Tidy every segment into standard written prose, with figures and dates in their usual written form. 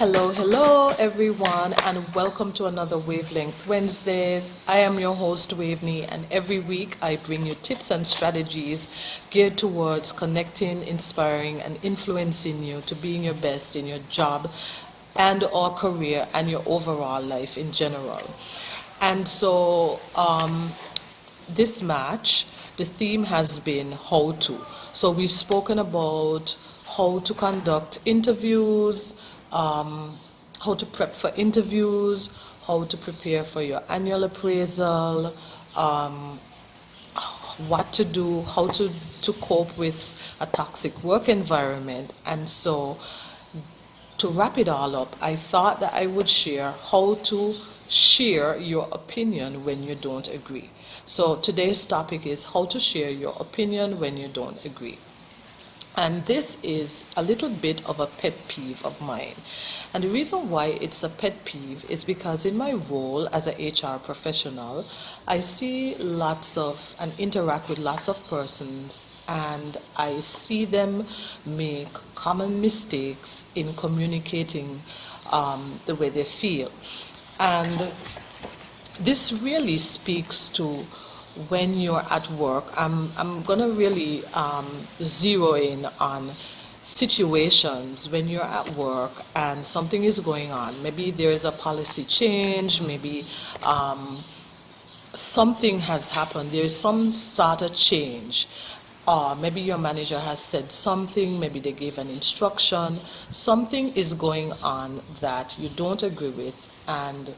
Hello everyone, and welcome to another Wavelength Wednesdays. I am your host Waveney, and every week I bring you tips and strategies geared towards connecting, inspiring, and influencing you to being your best in your job and or career and your overall life in general. And so this match, the theme has been how to. So we've spoken about how to conduct interviews, how to prep for interviews, how to prepare for your annual appraisal, what to do, how to cope with a toxic work environment. And so to wrap it all up, I thought that I would share how to share your opinion when you don't agree. So today's topic is how to share your opinion when you don't agree. And this is a little bit of a pet peeve of mine. And the reason why it's a pet peeve is because in my role as an HR professional, I see lots of and interact with lots of persons, and I see them make common mistakes in communicating the way they feel. And this really speaks to when you're at work. I'm going to really zero in on situations when you're at work and something is going on. Maybe there is a policy change, maybe something has happened, there is some sort of change. Maybe your manager has said something, maybe they gave an instruction, something is going on that you don't agree with, and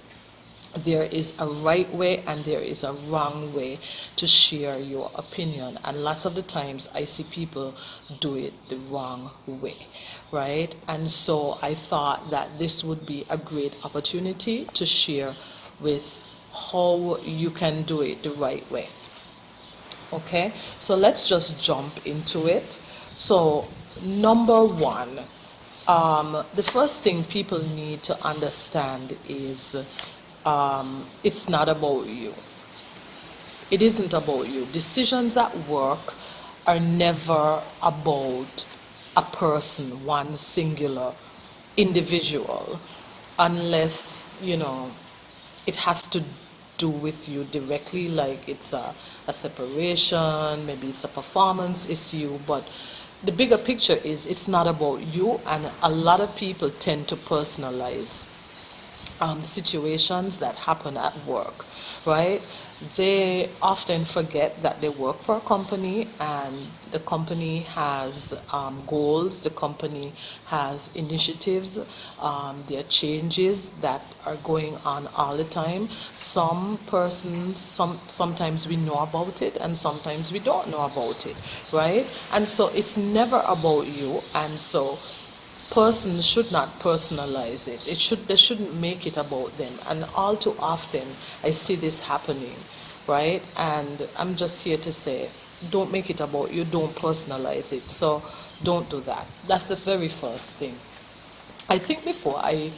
there is a right way and there is a wrong way to share your opinion. And lots of the times I see people do it the wrong way, right? And so I thought that this would be a great opportunity to share with how you can do it the right way. Okay, so let's just jump into it. So number one, the first thing people need to understand is it's not about you. It isn't about you. Decisions at work are never about a person, one singular individual, unless, it has to do with you directly, like it's a separation, maybe it's a performance issue, but the bigger picture is it's not about you, and a lot of people tend to personalize situations that happen at work, right? They often forget that they work for a company, and the company has goals, the company has initiatives, there are changes that are going on all the time. Some persons, sometimes we know about it and sometimes we don't know about it, right? And so it's never about you, and so persons should not personalize it. They shouldn't make it about them. And all too often I see this happening, right? And I'm just here to say, don't make it about you, don't personalize it. So don't do that. That's the very first thing. I think before I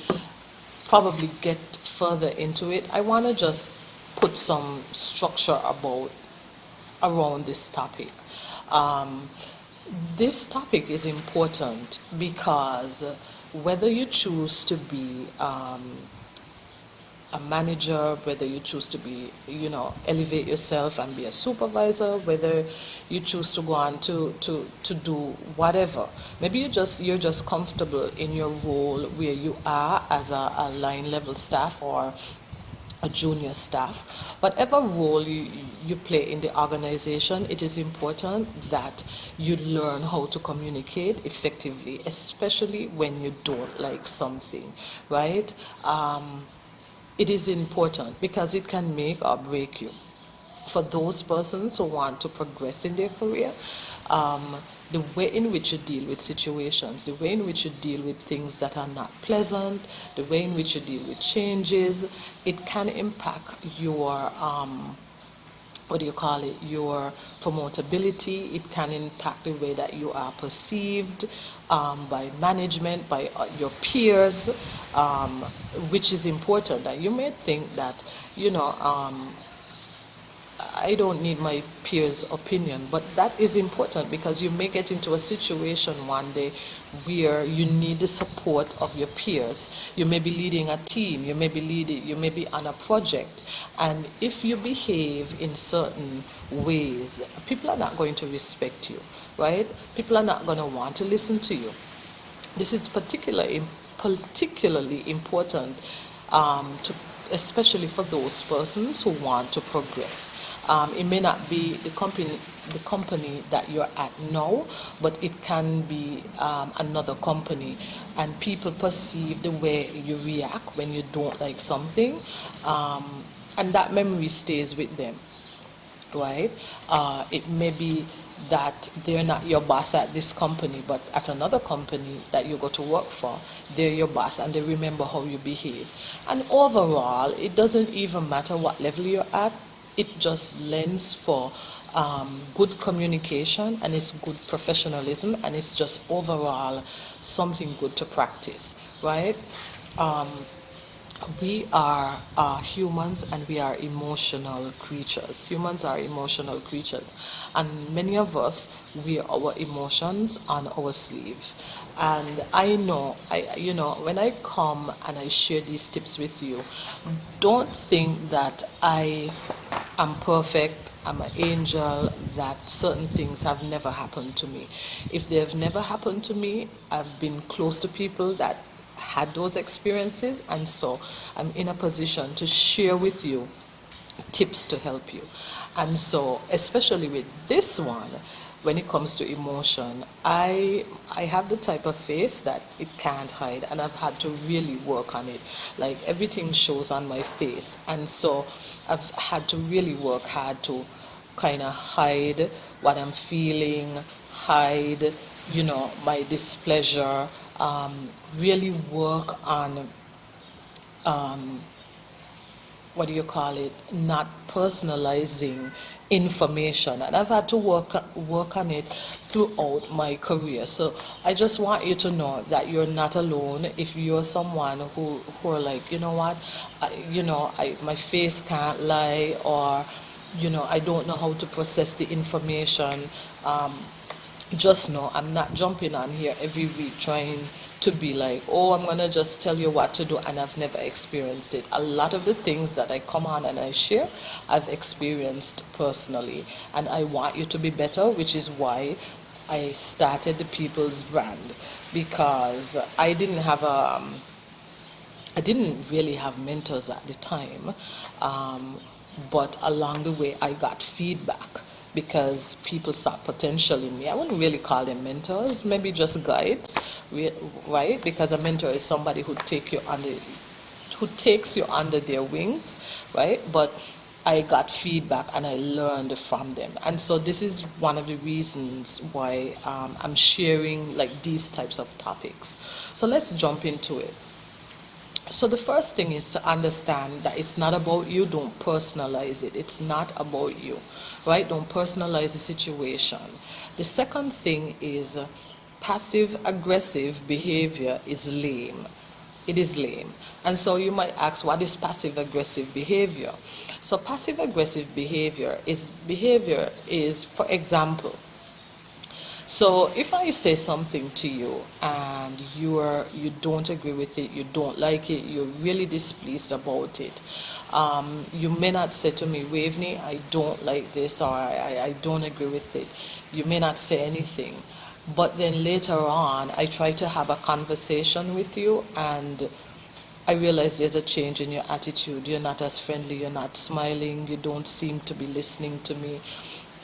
probably get further into it, I want to just put some structure around this topic. This topic is important because whether you choose to be a manager, whether you choose to be, elevate yourself and be a supervisor, whether you choose to go on to do whatever, maybe you're just comfortable in your role where you are as a line level staff or a junior staff. Whatever role you play in the organization, it is important that you learn how to communicate effectively, especially when you don't like something, right? It is important because it can make or break you. For those persons who want to progress in their career, the way in which you deal with situations, the way in which you deal with things that are not pleasant, the way in which you deal with changes, it can impact your, your promotability. It can impact the way that you are perceived by management, by your peers, which is important. That you may think that, I don't need my peers' opinion, but that is important because you may get into a situation one day where you need the support of your peers. You may be leading a team, you may be on a project, and if you behave in certain ways, people are not going to respect you, right? People are not going to want to listen to you. This is particularly important to especially for those persons who want to progress. It may not be the company that you're at now, but it can be another company, and people perceive the way you react when you don't like something, and that memory stays with them, right? It may be that they're not your boss at this company, but at another company that you go to work for, they're your boss and they remember how you behave. And overall, it doesn't even matter what level you're at, it just lends for good communication, and it's good professionalism, and it's just overall something good to practice, right? We are humans, and we are emotional creatures. Humans are emotional creatures, and many of us wear our emotions on our sleeves. And I know, when I come and I share these tips with you, don't think that I am perfect, I'm an angel, that certain things have never happened to me. If they've never happened to me, I've been close to people that had those experiences, and so I'm in a position to share with you tips to help you. And so, especially with this one, when it comes to emotion, I have the type of face that it can't hide, and I've had to really work on it. Like, everything shows on my face, and so I've had to really work hard to kind of hide what I'm feeling, hide, my displeasure, really work on what do you call it, not personalizing information. And I've had to work on it throughout my career. So I just want you to know that you're not alone. If you're someone who are like, you know what, my face can't lie, or I don't know how to process the information, just know I'm not jumping on here every week trying to be like, oh, I'm going to just tell you what to do, and I've never experienced it. A lot of the things that I come on and I share, I've experienced personally, and I want you to be better, which is why I started the People's Brand, because I didn't really have mentors at the time, but along the way I got feedback, because people saw potential in me. I wouldn't really call them mentors, maybe just guides, right? Because a mentor is somebody who takes you under their wings, right? But I got feedback and I learned from them. And so this is one of the reasons why I'm sharing like these types of topics. So let's jump into it. So the first thing is to understand that it's not about you. Don't personalize it. It's not about you, right? Don't personalize the situation. The second thing is passive aggressive behavior is lame. It is lame. And so you might ask, what is passive aggressive behavior? So passive aggressive behavior is, for example, so if I say something to you and you don't agree with it, you don't like it, you're really displeased about it, you may not say to me, Waveney, I don't like this, or I don't agree with it. You may not say anything. But then later on, I try to have a conversation with you, and I realize there's a change in your attitude. You're not as friendly, you're not smiling, you don't seem to be listening to me.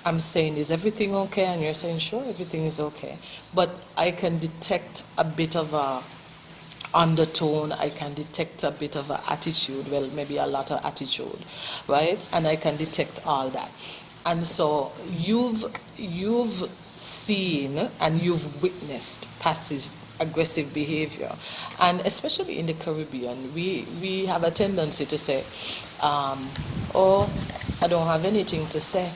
I'm saying, is everything okay? And you're saying, sure, everything is okay. But I can detect a bit of a undertone, I can detect a bit of an attitude, well, maybe a lot of attitude, right? And I can detect all that. And so you've seen and you've witnessed passive aggressive behavior. And especially in the Caribbean, we have a tendency to say, oh, I don't have anything to say,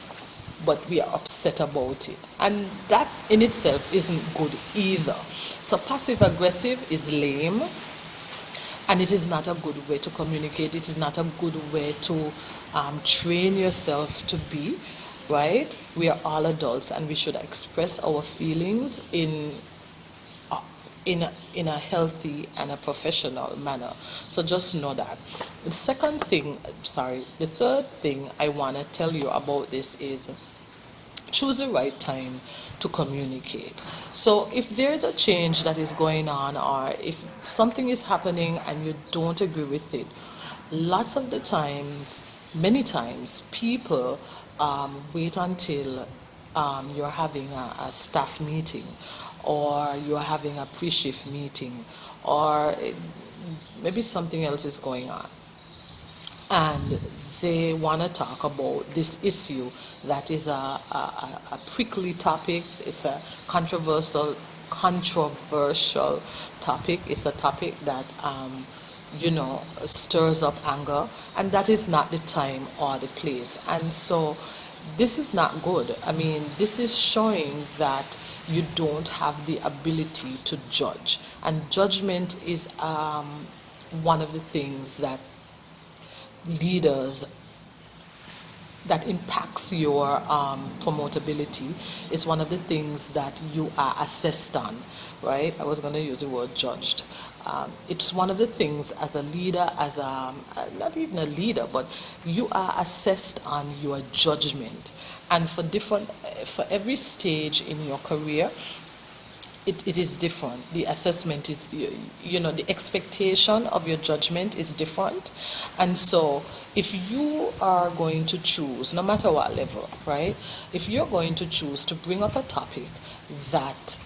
but we are upset about it. And that in itself isn't good either. So passive aggressive is lame. And it is not a good way to communicate. It is not a good way to train yourself to be, right? We are all adults and we should express our feelings in a healthy and a professional manner. So just know that. The third thing I want to tell you about this is choose the right time to communicate. So if there's a change that is going on, or if something is happening and you don't agree with it, lots of the times, many times, people wait until you're having a staff meeting, or you're having a pre-shift meeting, or maybe something else is going on, and they want to talk about this issue that is a prickly topic. It's a controversial topic. It's a topic that stirs up anger, and that is not the time or the place. And so this is not good. I mean, this is showing that you don't have the ability to judge, and judgment is one of the things that leaders that impacts your promotability. Is one of the things that you are assessed on, right? I was going to use the word judged. It's one of the things as a leader, not even a leader, but you are assessed on your judgment. And for every stage in your career, it is different. The assessment is, the expectation of your judgment is different. And so if you are going to choose, no matter what level, right? If you're going to choose to bring up a topic that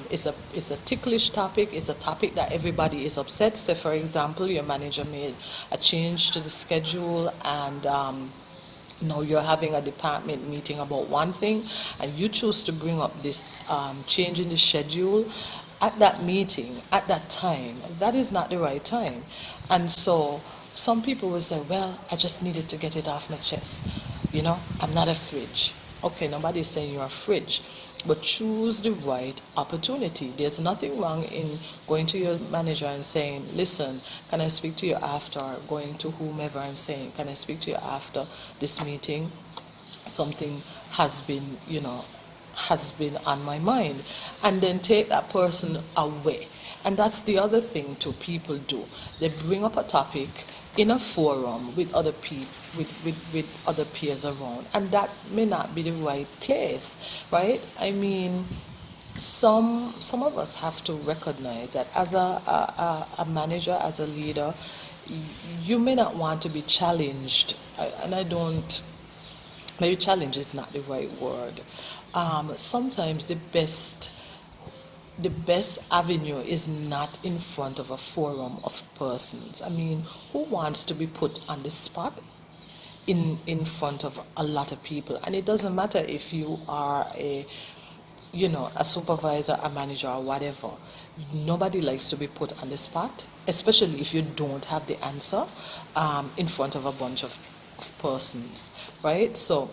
is a ticklish topic, is a topic that everybody is upset. Say, for example, your manager made a change to the schedule, and now you're having a department meeting about one thing, and you choose to bring up this change in the schedule at that meeting, at that time. That is not the right time. And so some people will say, well, I just needed to get it off my chest. I'm not a fridge. Okay, nobody's saying you're a fridge, but choose the right opportunity. There's nothing wrong in going to your manager and saying, listen, can I speak to you after? Going to whomever and saying, can I speak to you after this meeting? Something has been on my mind. And then take that person away. And that's the other thing too people do. They bring up a topic in a forum with other people, with other peers around, and that may not be the right place, right? I mean, some of us have to recognize that as a manager, as a leader, you may not want to be challenged, maybe challenge is not the right word. Sometimes the best avenue is not in front of a forum of persons. I mean, who wants to be put on the spot in front of a lot of people? And it doesn't matter if you are a supervisor, a manager, or whatever. Nobody likes to be put on the spot, especially if you don't have the answer in front of a bunch of persons, right? So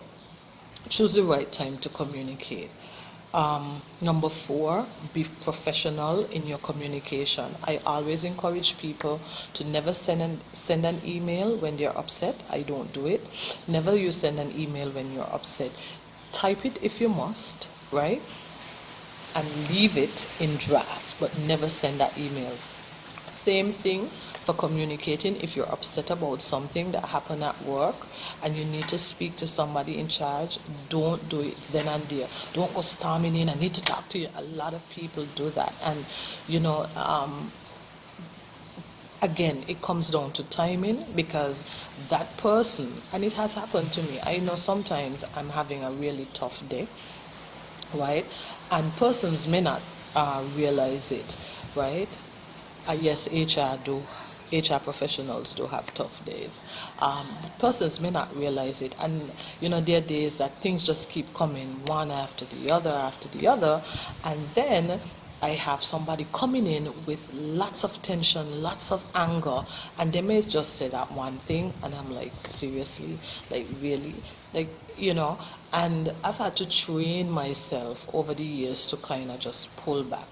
choose the right time to communicate. Number 4, be professional in your communication. I always encourage people to never send an email when they're upset. I don't do it. Never you send an email when you're upset. Type it if you must, right? And leave it in draft, but never send that email. Same thing for communicating. If you're upset about something that happened at work and you need to speak to somebody in charge, don't do it then and there. Don't go storming in, I need to talk to you. A lot of people do that. And again, it comes down to timing, because that person, and it has happened to me, I know sometimes I'm having a really tough day, right? And persons may not realize it, right? Yes, HR professionals do have tough days. The persons may not realize it, and there are days that things just keep coming one after the other, and then I have somebody coming in with lots of tension, lots of anger, and they may just say that one thing, and I'm like, seriously, like really, like and I've had to train myself over the years to kind of just pull back.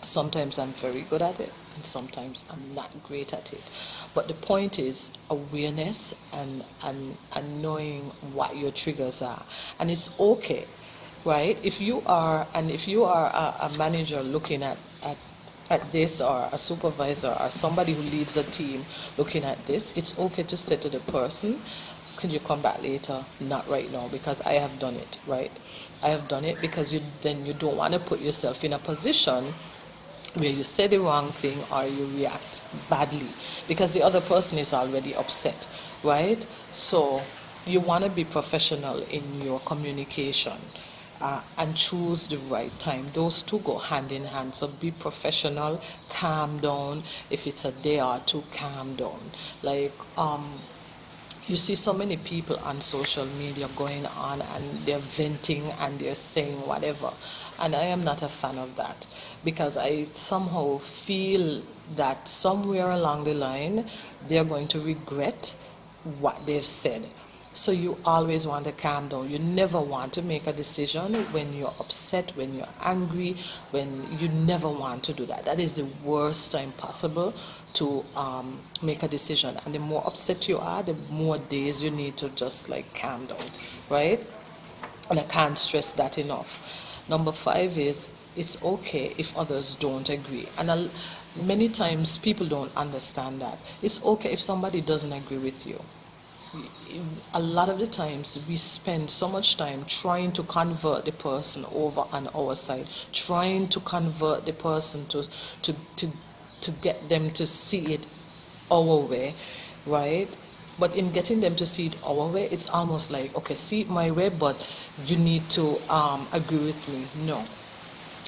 Sometimes I'm very good at it, and sometimes I'm not great at it. But the point is awareness and knowing what your triggers are. And it's okay, right? If you are a manager looking at this, or a supervisor or somebody who leads a team looking at this, it's okay to say to the person, can you come back later? Not right now, because I have done it, right? I have done it, because you don't want to put yourself in a position where you say the wrong thing or you react badly, because the other person is already upset, right? So you want to be professional in your communication, and choose the right time. Those two go hand in hand. So be professional, calm down. If it's a day or two, calm down. Like, you see so many people on social media going on and they're venting and they're saying whatever. And I am not a fan of that, because I somehow feel that somewhere along the line they're going to regret what they've said. So you always want to calm down. You never want to make a decision when you're upset, when you're angry, when you never want to do that. That is the worst time possible to make a decision. And the more upset you are, the more days you need to just like calm down, right? And I can't stress that enough. Number 5 is it's okay if others don't agree. And many times people don't understand that. It's okay if somebody doesn't agree with you. A lot of the times we spend so much time trying to convert the person over on our side, trying to convert the person to get them to see it our way, right? But in getting them to see it our way, it's almost like, okay, see it my way, but you need to agree with me. No.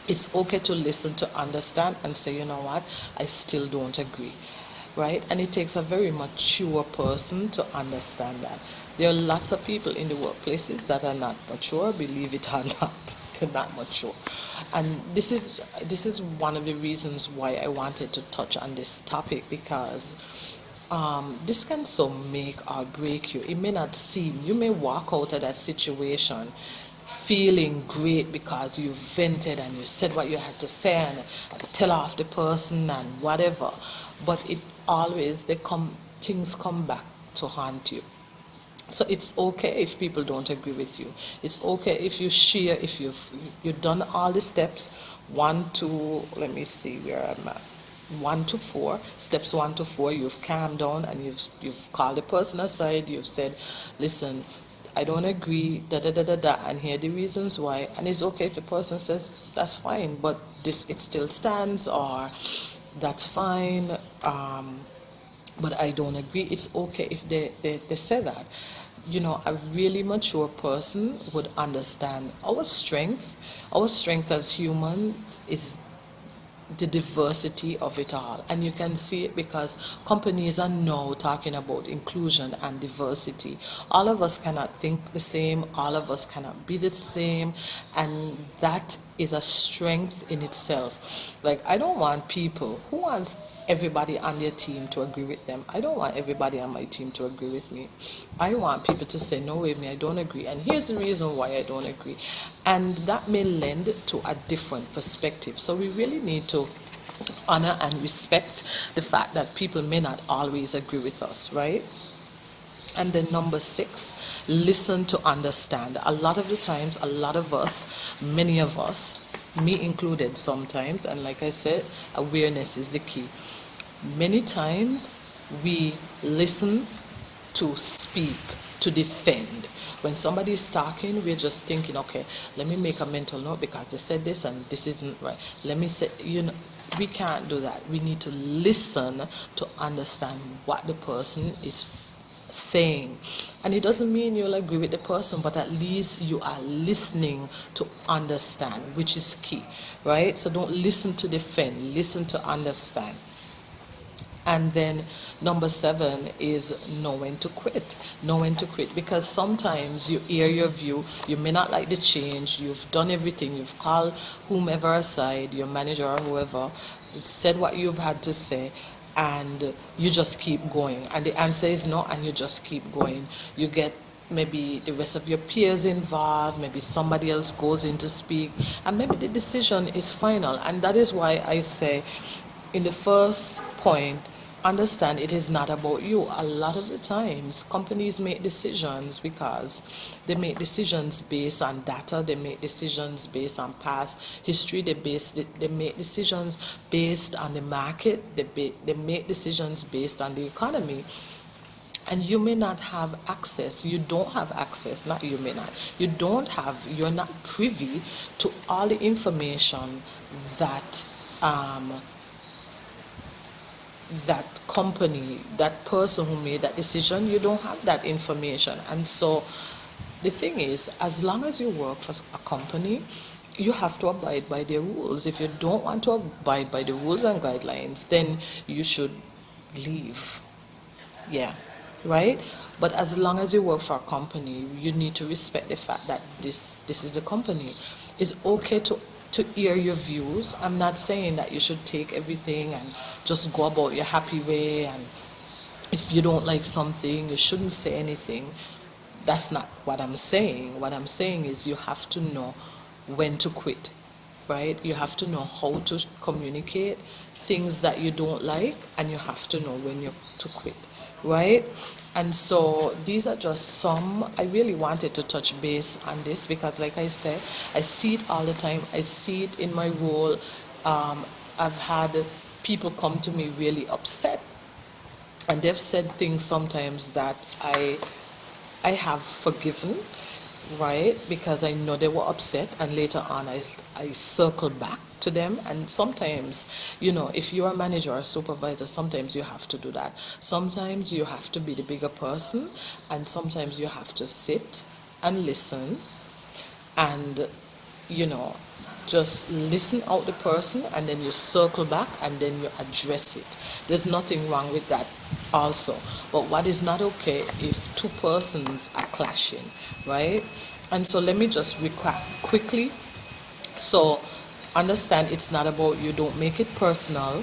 It's okay to listen, to understand, and say, you know what, I still don't agree. Right? And it takes a very mature person to understand that. There are lots of people in the workplaces that are not mature, believe it or not. They're not mature. And this is one of the reasons why I wanted to touch on this topic, because this can so make or break you. It may not seem, you may walk out of that situation feeling great because you vented and you said what you had to say and tell off the person and whatever, but it always things come back to haunt you. So it's okay if people don't agree with you. It's okay if you share, if you've done all the steps, 1 to, let me see where I'm at, 1 to 4, steps 1 to 4, you've calmed down and you've called the person aside, you've said, listen, I don't agree, and here are the reasons why. And it's okay if the person says, that's fine, but it still stands, or that's fine, but I don't agree. It's okay if they say that. You know, a really mature person would understand our strength. Our strength as humans is the diversity of it all. And you can see it because companies are now talking about inclusion and diversity. All of us cannot think the same, all of us cannot be the same, and that is a strength in itself. Like, I don't want people who wants everybody on their team to agree with them. I don't want everybody on my team to agree with me. I want people to say, no, with me, I don't agree, and here's the reason why I don't agree. And that may lend to a different perspective. So we really need to honor and respect the fact that people may not always agree with us, right? And then number 6, listen to understand. A lot of the times, a lot of us, many of us, me included sometimes, and like I said, awareness is the key. Many times we listen to speak, to defend. When somebody is talking, we're just thinking, okay, let me make a mental note because they said this and this isn't right. Let me say, we can't do that. We need to listen to understand what the person is saying. And it doesn't mean you'll agree with the person, but at least you are listening to understand, which is key, right? So don't listen to defend, listen to understand. And then number 7 is know when to quit. Know when to quit, because sometimes you air your view, you may not like the change, you've done everything, you've called whomever aside, your manager or whoever, said what you've had to say, and you just keep going. And the answer is no, and you just keep going. You get maybe the rest of your peers involved, maybe somebody else goes in to speak, and maybe the decision is final. And that is why I say, in the first point, understand it is not about you. A lot of the times, companies make decisions because they make decisions based on data, they make decisions based on past history, they make decisions based on the market, they make decisions based on the economy. And you may not have access, you don't have access, not you may not, you're not privy to all the information that that company, that person who made that decision, you don't have that information. And so the thing is, as long as you work for a company, you have to abide by their rules. If you don't want to abide by the rules and guidelines, then you should leave. Yeah, right? But as long as you work for a company, you need to respect the fact that this is the company. It's okay to hear your views. I'm not saying that you should take everything and just go about your happy way, and if you don't like something, you shouldn't say anything. That's not what I'm saying. What I'm saying is you have to know when to quit, right? You have to know how to communicate things that you don't like, and you have to know when to quit, right? And so these are just some. I really wanted to touch base on this because, like I said, I see it all the time. I see it in my role. I've had people come to me really upset, and they've said things sometimes that I have forgiven, right? Because I know they were upset, and later on I circle back to them. And sometimes, if you're a manager or a supervisor, sometimes you have to do that. Sometimes you have to be the bigger person, and sometimes you have to sit and listen and, just listen out the person, and then you circle back and then you address it. There's nothing wrong with that also. But what is not okay if two persons are clashing, right? And so let me just recap quickly. So understand, it's not about you. Don't make it personal.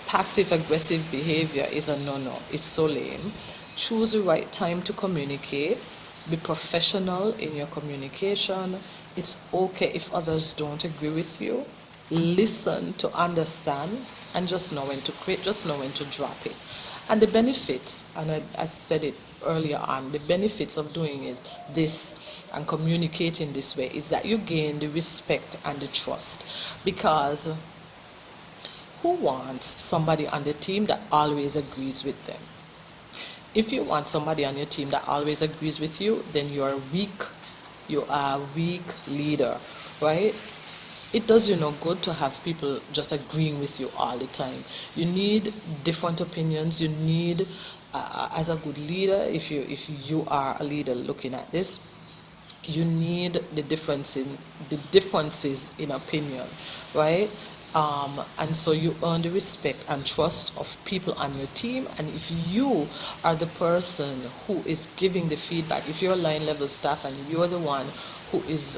Passive aggressive behavior is a no-no. It's so lame. Choose the right time to communicate. Be professional in your communication. It's okay if others don't agree with you. Listen to understand, and just know when to quit, just know when to drop it. And the benefits, and I said it earlier on, the benefits of doing this and communicating this way is that you gain the respect and the trust. Because who wants somebody on the team that always agrees with them? If you want somebody on your team that always agrees with you, then you're weak. You are a weak leader, right? It does you no good to have people just agreeing with you all the time. You need different opinions. You need, as a good leader, if you are a leader looking at this, you need the differences in opinion, right? And so you earn the respect and trust of people on your team. And if you are the person who is giving the feedback, if you're a line level staff and you're the one who is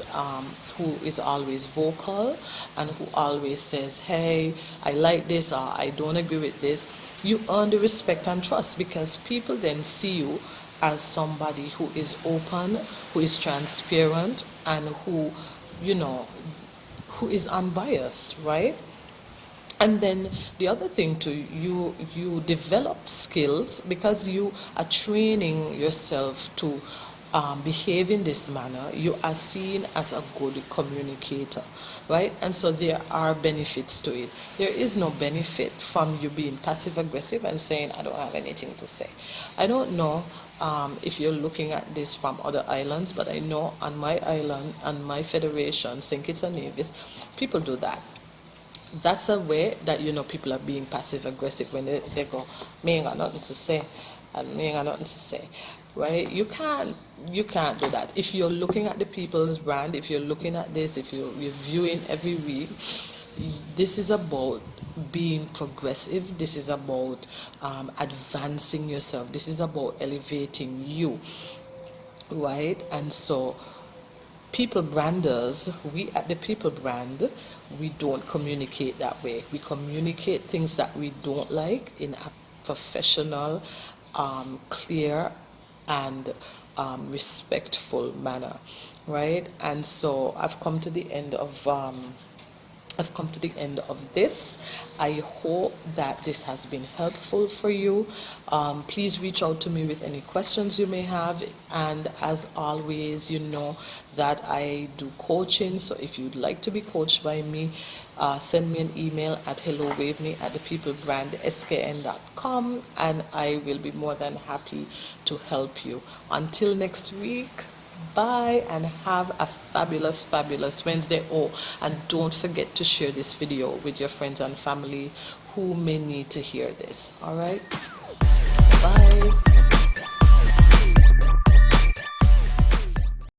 always vocal and who always says, hey, I like this, or I don't agree with this, you earn the respect and trust, because people then see you as somebody who is open, who is transparent, and who is unbiased, right? And then the other thing too, you develop skills because you are training yourself to behave in this manner. You are seen as a good communicator, right? And so there are benefits to it. There is no benefit from you being passive aggressive and saying, I don't have anything to say. I don't know if you're looking at this from other islands, but I know on my island, on my federation, St. Kitts and Nevis, people do that. That's a way that people are being passive aggressive when they go, me ain't got nothing to say, and me ain't got nothing to say, right? You can't do that. If you're looking at the people's brand, if you're looking at this, if you're reviewing every week, this is about being progressive. This is about advancing yourself. This is about elevating you, right? And so people branders, we at the people brand, we don't communicate that way. We communicate things that we don't like in a professional, clear, and respectful manner, right? And so I've come to the end of I've come to the end of this. I hope that this has been helpful for you. Please reach out to me with any questions you may have. And as always, you know that I do coaching. So if you'd like to be coached by me, send me an email at hellowaveney@thepeoplebrandskn.com, and I will be more than happy to help you. Until next week, bye and have a fabulous Wednesday. Oh, and don't forget to share this video with your friends and family who may need to hear this. All right, bye.